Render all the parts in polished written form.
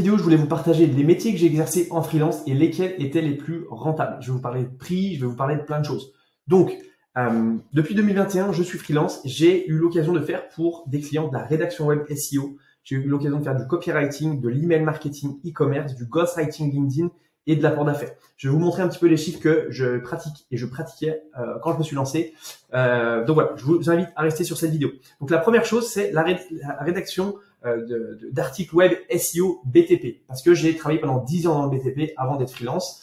vidéo, je voulais vous partager les métiers que j'ai exercés en freelance et lesquels étaient les plus rentables. Je vais vous parler de prix, je vais vous parler de plein de choses. Donc, depuis 2021, je suis freelance. J'ai eu l'occasion de faire pour des clients de la rédaction web SEO. J'ai eu l'occasion de faire du copywriting, de l'email marketing e-commerce, du ghostwriting LinkedIn et de l'apport d'affaires. Je vais vous montrer un petit peu les chiffres que je pratique et je pratiquais quand je me suis lancé. Donc voilà, je vous invite à rester sur cette vidéo. Donc la première chose, c'est la rédaction d'articles web SEO BTP, parce que j'ai travaillé pendant 10 ans dans le BTP avant d'être freelance.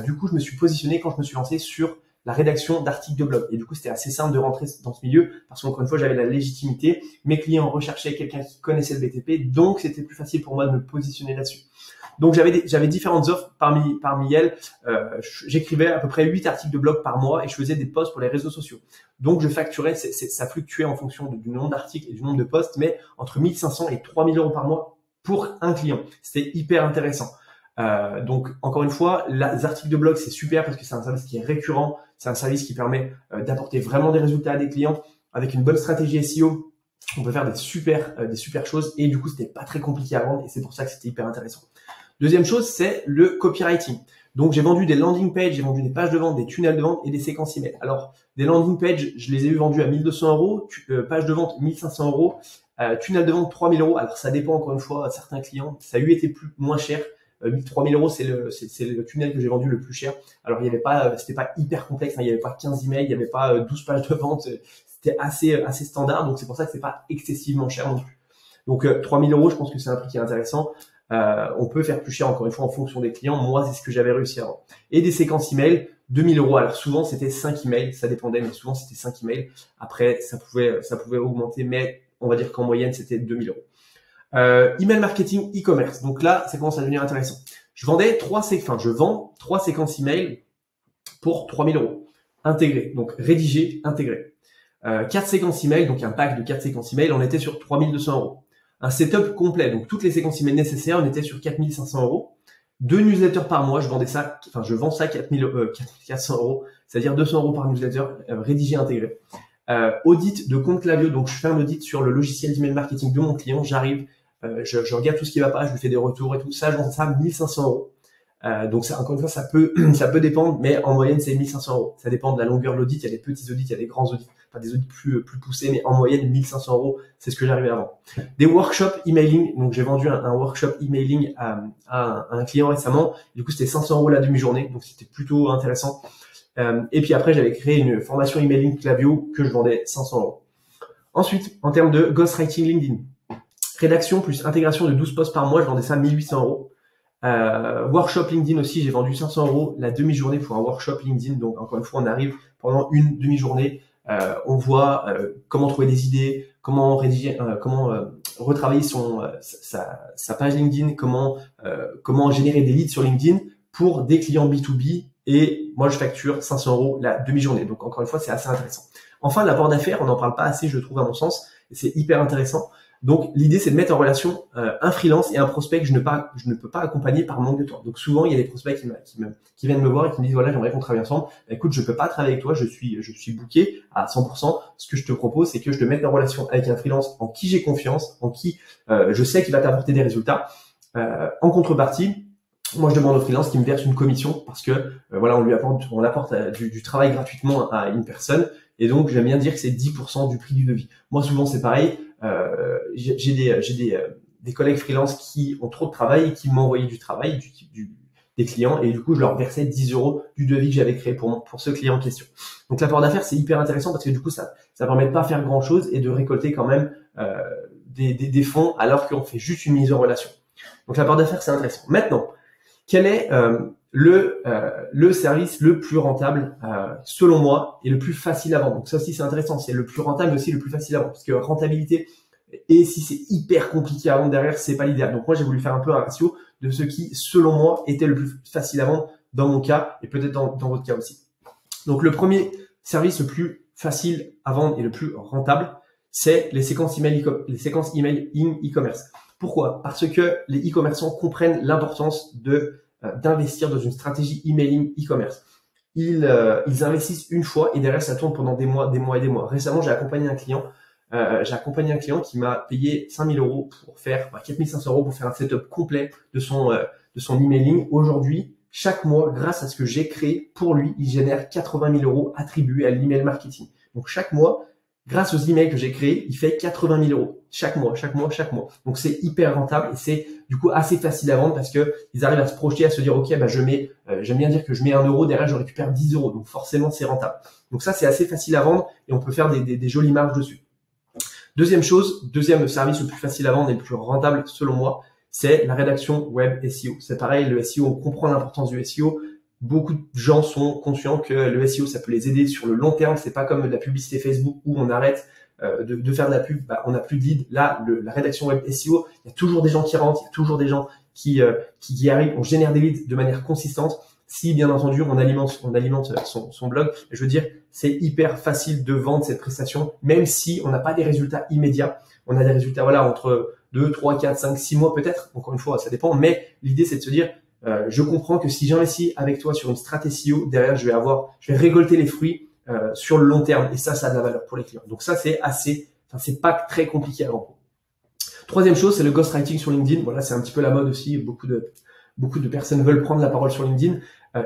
Du coup, je me suis positionné quand je me suis lancé sur la rédaction d'articles de blog. Et du coup, c'était assez simple de rentrer dans ce milieu parce qu'encore une fois, j'avais la légitimité. Mes clients recherchaient quelqu'un qui connaissait le BTP, donc c'était plus facile pour moi de me positionner là-dessus. Donc, j'avais différentes offres. Parmi elles, j'écrivais à peu près 8 articles de blog par mois et je faisais des posts pour les réseaux sociaux. Donc, je facturais, ça fluctuait en fonction du nombre d'articles et du nombre de posts, mais entre 1500 et 3000 euros par mois pour un client. C'était hyper intéressant. Donc, encore une fois, les articles de blog, c'est super parce que c'est un service qui est récurrent. C'est un service qui permet d'apporter vraiment des résultats à des clients avec une bonne stratégie SEO. On peut faire des super choses et du coup, c'était pas très compliqué à vendre et c'est pour ça que c'était hyper intéressant. Deuxième chose, c'est le copywriting. Donc, j'ai vendu des landing pages, j'ai vendu des pages de vente, des tunnels de vente et des séquences email. Alors, des landing pages, je les ai eu vendus à 1200 euros, pages de vente 1500 euros, tunnel de vente 3000 euros. Alors, ça dépend encore une fois à certains clients. Ça a eu été moins cher. 3000 euros, c'est le tunnel que j'ai vendu le plus cher. Alors, il y avait pas, c'était pas hyper complexe, hein, il y avait pas 15 emails, il y avait pas 12 pages de vente. C'était assez standard. Donc, c'est pour ça que c'est pas excessivement cher non plus. Donc, 3000 euros, je pense que c'est un prix qui est intéressant. On peut faire plus cher encore une fois en fonction des clients. Moi, c'est ce que j'avais réussi à vendre. Et des séquences email, 2000 euros. Alors souvent, c'était 5 emails. Ça dépendait, mais souvent, c'était 5 emails. Après, ça pouvait augmenter, mais on va dire qu'en moyenne, c'était 2000 euros. Email marketing e-commerce. Donc là, ça commence à devenir intéressant. Je vends 3 séquences email pour 3000 euros. Intégrées. Donc, rédigées, intégrées. 4 séquences email, donc un pack de 4 séquences email, on était sur 3200 euros. Un setup complet, donc toutes les séquences email nécessaires, on était sur 4500 euros. 2 newsletters par mois, je vends ça 4400 euros, c'est-à-dire 200 euros par newsletter, rédigé, intégré. Audit de compte Klaviyo, donc je fais un audit sur le logiciel d'email marketing de mon client, j'arrive, je regarde tout ce qui va pas, je lui fais des retours et tout ça, je vends ça 1500 euros. Donc ça, encore une fois, ça peut dépendre, mais en moyenne, c'est 1500 euros. Ça dépend de la longueur de l'audit, il y a des petits audits, il y a des grands audits, enfin des audits plus poussés, mais en moyenne, 1500 euros, c'est ce que j'arrivais à vendre. Des workshops emailing, donc j'ai vendu un workshop emailing à un client récemment, du coup, c'était 500 euros la demi-journée, donc c'était plutôt intéressant. Et puis après, j'avais créé une formation emailing Klaviyo que je vendais 500 euros. Ensuite, en termes de ghostwriting LinkedIn, rédaction plus intégration de 12 posts par mois, je vendais ça 1800 euros. Workshop LinkedIn aussi, j'ai vendu 500 euros la demi-journée pour un workshop LinkedIn. Donc encore une fois, on arrive pendant une demi-journée, on voit comment trouver des idées, comment rédiger, comment retravailler sa page LinkedIn, comment générer des leads sur LinkedIn pour des clients B2B. Et moi, je facture 500 euros la demi-journée. Donc encore une fois, c'est assez intéressant. Enfin, l'apport d'affaires, on n'en parle pas assez, je trouve, à mon sens. C'est hyper intéressant. Donc, l'idée, c'est de mettre en relation un freelance et un prospect que je ne peux pas accompagner par manque de temps. Donc, souvent, il y a des prospects qui viennent me voir et qui me disent, voilà, j'aimerais qu'on travaille ensemble. Écoute, je peux pas travailler avec toi, je suis booké à 100%. Ce que je te propose, c'est que je te mette en relation avec un freelance en qui j'ai confiance, en qui je sais qu'il va t'apporter des résultats. En contrepartie, moi, je demande au freelance qui me verse une commission parce que voilà, on apporte du travail gratuitement à une personne. Et donc, j'aime bien dire que c'est 10% du prix du devis. Moi, souvent, c'est pareil. J'ai des collègues freelance qui ont trop de travail et qui m'ont envoyé du travail, des clients, et du coup, je leur versais 10 euros du devis que j'avais créé pour ce client en question. Donc, l'apport d'affaires, c'est hyper intéressant parce que du coup, ça permet de pas faire grand chose et de récolter quand même des fonds alors qu'on fait juste une mise en relation. Donc, l'apport d'affaires, c'est intéressant. Maintenant, quel est le service le plus rentable selon moi et le plus facile à vendre? Donc ça aussi c'est intéressant, c'est le plus rentable mais aussi le plus facile à vendre parce que rentabilité et si c'est hyper compliqué à vendre derrière, c'est pas l'idéal. Donc moi j'ai voulu faire un peu un ratio de ce qui selon moi était le plus facile à vendre dans mon cas et peut-être dans votre cas aussi. Donc le premier service le plus facile à vendre et le plus rentable, c'est les séquences email in e-commerce. Pourquoi? Parce que les e-commerçants comprennent l'importance d'investir dans une stratégie emailing e-commerce. Ils investissent une fois et derrière ça tourne pendant des mois et des mois. Récemment, j'ai accompagné un client j'ai accompagné un client qui m'a payé 5000 euros pour faire, 4500 euros pour faire un setup complet de son emailing. Aujourd'hui, chaque mois, grâce à ce que j'ai créé pour lui, il génère 80 000 euros attribués à l'email marketing. Donc chaque mois, grâce aux emails que j'ai créés, il fait 80 000 euros chaque mois. Donc c'est hyper rentable et c'est du coup assez facile à vendre parce que ils arrivent à se projeter, à se dire ok, j'aime bien dire que je mets 1 euro, derrière je récupère 10 euros. Donc forcément c'est rentable. Donc ça c'est assez facile à vendre et on peut faire des jolies marges dessus. Deuxième service le plus facile à vendre et le plus rentable selon moi, c'est la rédaction web SEO. C'est pareil, le SEO, on comprend l'importance du SEO. Beaucoup de gens sont conscients que le SEO, ça peut les aider sur le long terme. C'est pas comme la publicité Facebook où on arrête de faire de la pub, on n'a plus de leads. Là, la rédaction web SEO, il y a toujours des gens qui rentrent, il y a toujours des gens qui arrivent. On génère des leads de manière consistante. Si bien entendu on alimente son blog, je veux dire, c'est hyper facile de vendre cette prestation, même si on n'a pas des résultats immédiats. On a des résultats entre 2, 3, 4, 5, 6 mois peut-être. Encore une fois, ça dépend. Mais l'idée, c'est de se dire, je comprends que si j'investis avec toi sur une stratégie SEO, derrière, je vais récolter les fruits sur le long terme. Et ça a de la valeur pour les clients. Donc ça, c'est pas très compliqué à vendre. Troisième chose, c'est le ghostwriting sur LinkedIn. Voilà, c'est un petit peu la mode aussi. Beaucoup de personnes veulent prendre la parole sur LinkedIn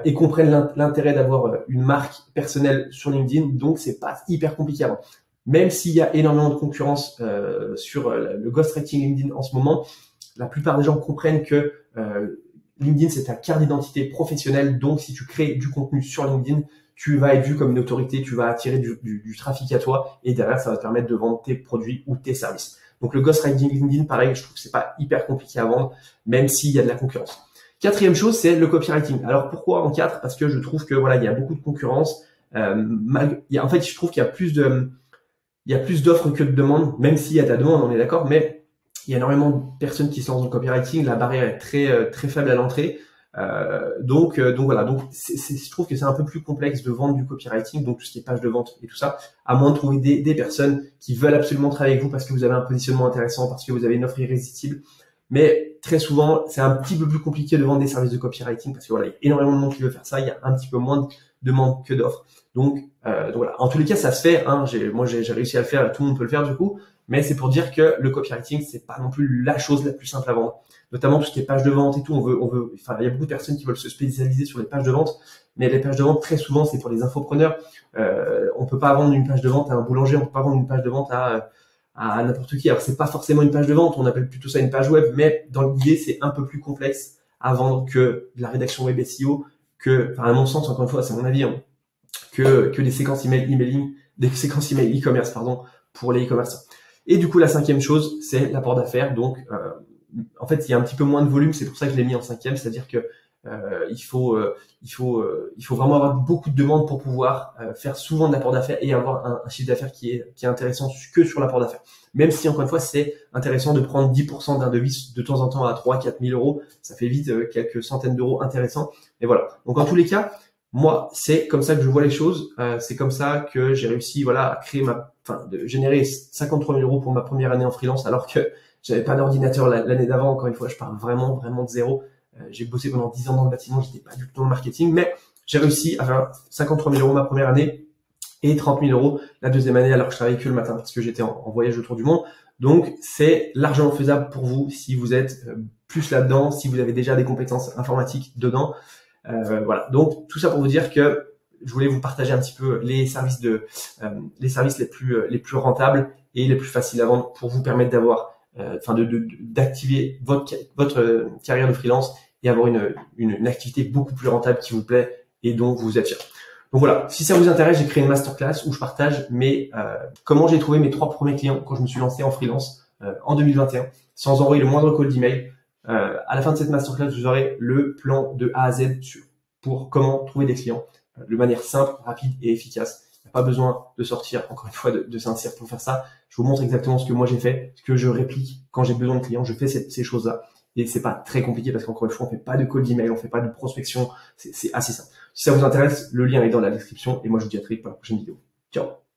et comprennent l'intérêt d'avoir une marque personnelle sur LinkedIn. Donc, c'est pas hyper compliqué à vendre. Même s'il y a énormément de concurrence sur le ghostwriting LinkedIn en ce moment, la plupart des gens comprennent que LinkedIn, c'est ta carte d'identité professionnelle. Donc, si tu crées du contenu sur LinkedIn, tu vas être vu comme une autorité, tu vas attirer du trafic à toi et derrière, ça va te permettre de vendre tes produits ou tes services. Donc, le ghostwriting LinkedIn, pareil, je trouve que c'est pas hyper compliqué à vendre, même s'il y a de la concurrence. Quatrième chose, c'est le copywriting. Alors, pourquoi en 4? Parce que je trouve que voilà, il y a beaucoup de concurrence. En fait, je trouve qu'il y a plus d'offres que de demandes, même s'il y a de la demande, on est d'accord, mais il y a énormément de personnes qui se lancent dans le copywriting. La barrière est très faible à l'entrée. Donc voilà. Donc, je trouve que c'est un peu plus complexe de vendre du copywriting, donc tout ce qui est page de vente et tout ça, à moins de trouver des personnes qui veulent absolument travailler avec vous parce que vous avez un positionnement intéressant, parce que vous avez une offre irrésistible. Mais très souvent, c'est un petit peu plus compliqué de vendre des services de copywriting parce que voilà, il y a énormément de monde qui veut faire ça. Il y a un petit peu moins de demandes que d'offres. Donc voilà. En tous les cas, ça se fait. Moi, j'ai réussi à le faire. Tout le monde peut le faire du coup. Mais c'est pour dire que le copywriting, c'est pas non plus la chose la plus simple à vendre. Notamment tout ce qui est page de vente et tout. Il y a beaucoup de personnes qui veulent se spécialiser sur les pages de vente. Mais les pages de vente, très souvent, c'est pour les infopreneurs. On peut pas vendre une page de vente à un boulanger. On peut pas vendre une page de vente à n'importe qui. Alors, c'est pas forcément une page de vente, on appelle plutôt ça une page web, mais dans l'idée, c'est un peu plus complexe à vendre que de la rédaction web SEO, à mon sens, encore une fois, c'est mon avis, que des séquences des séquences email e-commerce, pour les e-commerçants. Et du coup, la cinquième chose, c'est l'apport d'affaires. Donc, en fait, il y a un petit peu moins de volume, c'est pour ça que je l'ai mis en cinquième, c'est-à-dire que il faut vraiment avoir beaucoup de demandes pour pouvoir faire souvent de l'apport d'affaires et avoir un chiffre d'affaires qui est intéressant que sur l'apport d'affaires. Même si, encore une fois, c'est intéressant de prendre 10% d'un devis de temps en temps à 3-4 000 euros, ça fait vite quelques centaines d'euros intéressants. Et voilà. Donc, en tous les cas, moi, c'est comme ça que je vois les choses. C'est comme ça que j'ai réussi, à créer de générer 53 000 euros pour ma première année en freelance, alors que j'avais pas d'ordinateur l'année d'avant. Encore une fois, je parle vraiment de zéro. J'ai bossé pendant 10 ans dans le bâtiment, j'étais pas du tout dans le marketing, mais j'ai réussi à faire 53 000 euros ma première année et 30 000 euros la deuxième année, alors que je travaillais que le matin parce que j'étais en voyage autour du monde. Donc, c'est largement faisable pour vous si vous êtes plus là-dedans, si vous avez déjà des compétences informatiques dedans. Voilà. Donc, tout ça pour vous dire que je voulais vous partager un petit peu les services les plus rentables et les plus faciles à vendre pour vous permettre d'avoir d'activer votre carrière de freelance et avoir une activité beaucoup plus rentable qui vous plaît et dont vous êtes fier. Donc voilà, si ça vous intéresse, j'ai créé une masterclass où je partage comment j'ai trouvé mes 3 premiers clients quand je me suis lancé en freelance en 2021, sans envoyer le moindre call d'email. À la fin de cette masterclass, vous aurez le plan de A à Z pour comment trouver des clients de manière simple, rapide et efficace. Il n'y a pas besoin de sortir, encore une fois, de Saint-Cyr pour faire ça. Je vous montre exactement ce que moi j'ai fait, ce que je réplique quand j'ai besoin de clients. Je fais ces choses-là. Et c'est pas très compliqué parce qu'encore une fois, on fait pas de call d'email, on fait pas de prospection. C'est assez simple. Si ça vous intéresse, le lien est dans la description. Et moi, je vous dis à très vite pour la prochaine vidéo. Ciao!